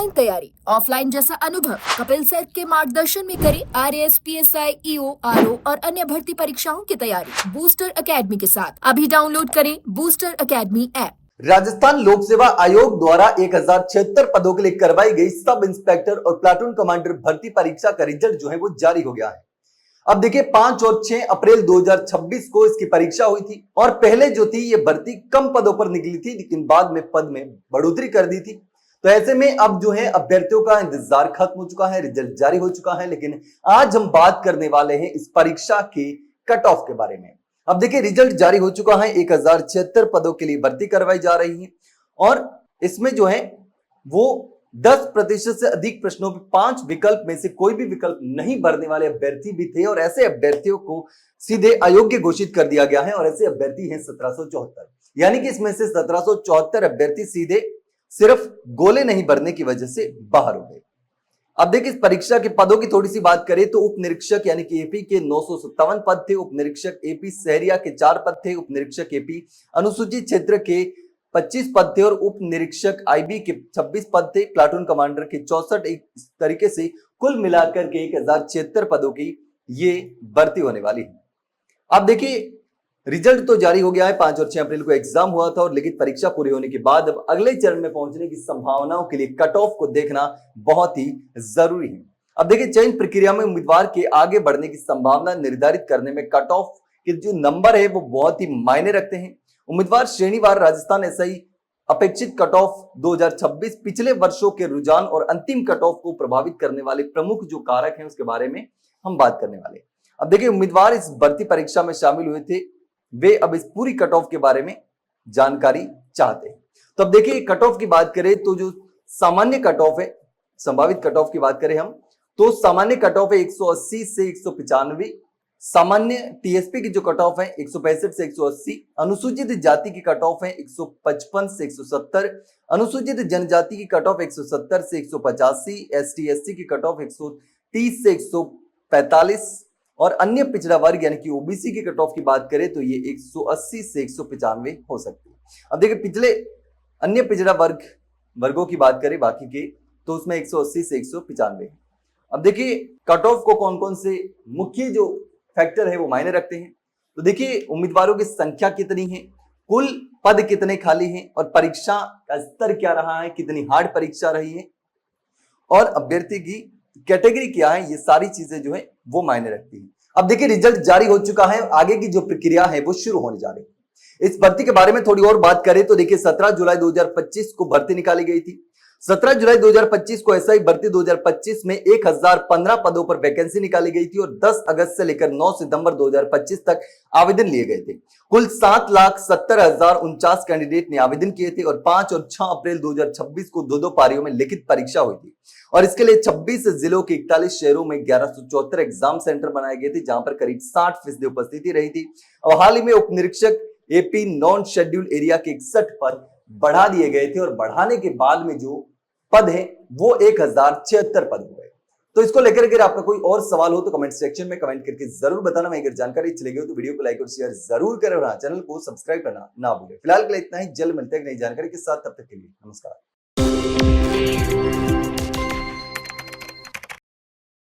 Online तैयारी, offline जैसा अनुभव कपिल सेठ के मार्गदर्शन में करें आरएएस, पीएसआई, ईओ, आरओ और अन्य भर्ती परीक्षाओं की तैयारी बूस्टर एकेडमी के साथ। अभी डाउनलोड करें बूस्टर एकेडमी ऐप। राजस्थान लोक सेवा आयोग द्वारा 1076 पदों के लिए करवाई गई सब इंस्पेक्टर और प्लाटून कमांडर भर्ती परीक्षा का रिजल्ट जो है वो जारी हो गया है। अब देखिए 5 और 6 अप्रैल 2026 को इसकी परीक्षा हुई थी और पहले जो थी ये भर्ती कम पदों पर निकली थी, लेकिन बाद में पद में बढ़ोतरी कर दी थी। तो ऐसे में अब जो है अभ्यर्थियों का इंतजार खत्म हो चुका है, रिजल्ट जारी हो चुका है। लेकिन आज हम बात करने वाले हैं इस परीक्षा के कट ऑफ के बारे में। अब देखिए रिजल्ट जारी हो चुका है, 1076 पदों के लिए भर्ती करवाई जा रही है और इसमें जो है वो 10% से अधिक प्रश्नों में 5 विकल्प में से कोई भी विकल्प नहीं भरने वाले अभ्यर्थी भी थे और ऐसे अभ्यर्थियों को सीधे अयोग्य घोषित कर दिया गया है और ऐसे अभ्यर्थी हैं 1774। यानी कि इसमें से 1774 अभ्यर्थी सीधे सिर्फ गोले नहीं भरने की वजह से बाहर हो गए। अब देखिए इस परीक्षा के पदों की थोड़ी सी बात करें तो उप निरीक्षक यानी कि एपी के 957 पद थे, उप निरीक्षक एपी सहरिया के 4 पद थे, उप निरीक्षक एपी अनुसूचित क्षेत्र के 25 पद थे और उप निरीक्षक आईबी के 26 पद थे, प्लाटून कमांडर के 64। इस तरीके से कुल मिलाकर के 1076 पदों की ये भर्ती होने वाली है। अब देखिए रिजल्ट तो जारी हो गया है, 5 और 6 अप्रैल को एग्जाम हुआ था और लिखित परीक्षा पूरी होने के बाद अब अगले चरण में पहुंचने की संभावनाओं के लिए कट ऑफ को देखना बहुत ही जरूरी है। अब देखिए चयन प्रक्रिया में उम्मीदवार के आगे बढ़ने की संभावना निर्धारित करने में कट ऑफ के जो नंबर है वो बहुत ही मायने रखते हैं। उम्मीदवार श्रेणीवार राजस्थान एसआई अपेक्षित कट ऑफ 2026 पिछले वर्षों के रुझान और अंतिम कट ऑफ को प्रभावित करने वाले प्रमुख जो कारक हैं उसके बारे में हम बात करने वाले हैं। अब देखिए उम्मीदवार इस भर्ती परीक्षा में शामिल हुए थे, वे अब इस पूरी कट ऑफ के बारे में जानकारी चाहते हैं। तो अब देखिए कट ऑफ की बात करें तो जो सामान्य कट ऑफ है, संभावित कट ऑफ की बात करें हम तो सामान्य कट ऑफ है 180 से 195, सामान्य टीएसपी की जो कट ऑफ है 165 से 180, अनुसूचित जाति की कट ऑफ है 155 से 170, अनुसूचित जनजाति की कट ऑफ 170 से 185, एसटी एससी की कट ऑफ 130 से 145 और अन्य पिछड़ा वर्ग यानी कि ओबीसी की कट ऑफ की बात करें तो ये 180 से 195 हो सकती है। अब देखिए पिछले अन्य पिछड़ा वर्गों की बात करें बाकी के तो उसमें 180 से 195 है। अब देखिए कट ऑफ को कौन कौन से मुख्य जो फैक्टर है वो मायने रखते हैं। तो देखिए उम्मीदवारों की संख्या कितनी है, कुल पद कितने खाली हैं और परीक्षा का स्तर क्या रहा है, कितनी हार्ड परीक्षा रही है और अभ्यर्थी की कैटेगरी क्या है, ये सारी चीजें जो है वो मायने रखती है। अब देखिए रिजल्ट जारी हो चुका है, आगे की जो प्रक्रिया है वो शुरू होने जा रही है। इस भर्ती के बारे में थोड़ी और बात करें तो देखिए 17 जुलाई 2025 को भर्ती निकाली गई थी। 17 जुलाई 2025 को एसआई भर्ती 2025 में 1015 पदों पर वैकेंसी निकाली गई थी और 10 अगस्त से लेकर 9 सितंबर 2025 तक आवेदन लिए गए थे। कुल 7,70,049 कैंडिडेट ने आवेदन किए थे और 5 और 6 अप्रैल 2026 को दो पारियों में लिखित परीक्षा हुई थी और इसके लिए 26 जिलों के 41 शहरों में 1174 एग्जाम सेंटर बनाए गए थे जहां पर करीब 60% उपस्थिति रही थी। और हाल ही में उप निरीक्षक एपी नॉन शेड्यूल एरिया के 61 पद बढ़ा दिए गए थे और बढ़ाने के बाद में जो पद है वो 1076 पद हो गए। तो इसको लेकर अगर आपका कोई और सवाल हो तो कमेंट सेक्शन में कमेंट करके जरूर बताना। मैं अगर जानकारी अच्छी लगी हो तो वीडियो को लाइक और शेयर जरूर करें और चैनल को सब्सक्राइब करना ना भूलें। फिलहाल के लिए इतना ही, जल्द मिलते हैं नई जानकारी के साथ, तब तक के लिए नमस्कार।